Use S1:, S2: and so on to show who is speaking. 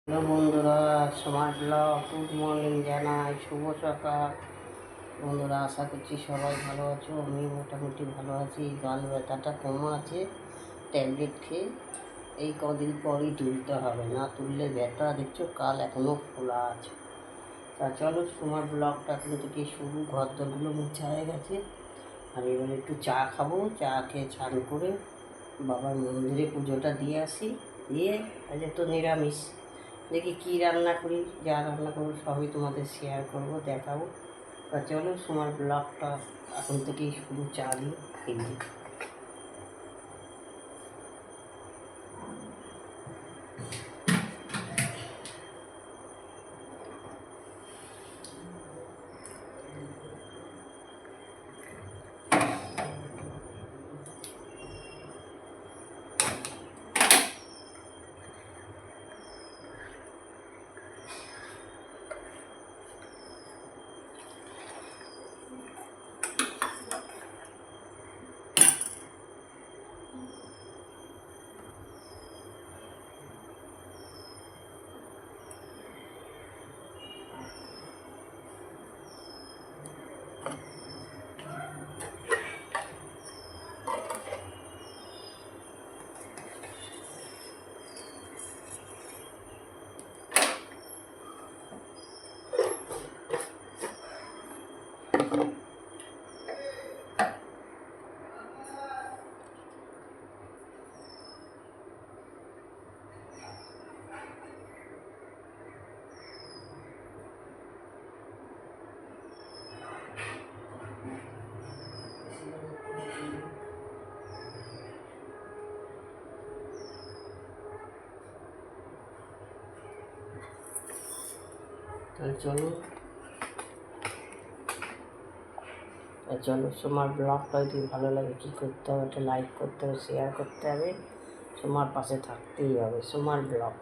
S1: Hello বন্ধুরা, smart blog good morning জানাই, শুভ সকাল। বন্ধুরা, আশা করছি সবাই ভালো আছো। আমি মোটামুটি ভালো আছি। গাল ব্যথাটা কম আছে, ট্যাবলেট খেয়ে এই কদিন পরই তুলতে হবে, না তুললে ব্যথা দেখছো কাল এখনও খোলা আছে। তা চলো স্মার্ট ব্লগটা এখন থেকে শুরু। ঘর দরগুলো মুছা হয়ে গেছে, আর এবার একটু চা খাবো। চা খেয়ে চান করে বাবার মন্দিরে পুজোটা দিয়ে আসি। দিয়ে আজ তো নিরামিষ, দেখি কী রান্না করি। যা রান্না করবো সবই তোমাদের শেয়ার করব, দেখাবো। তা চলো তোমার ব্লগটা এখন থেকেই শুরু। চা দিয়ে খেয়ে তাহলে চলো তোমার ব্লগটা যদি ভালো লাগে কী করতে হবে, একটা লাইক করতে হবে, শেয়ার করতে হবে, তোমার পাশে থাকতেই হবে। তোমার ব্লগ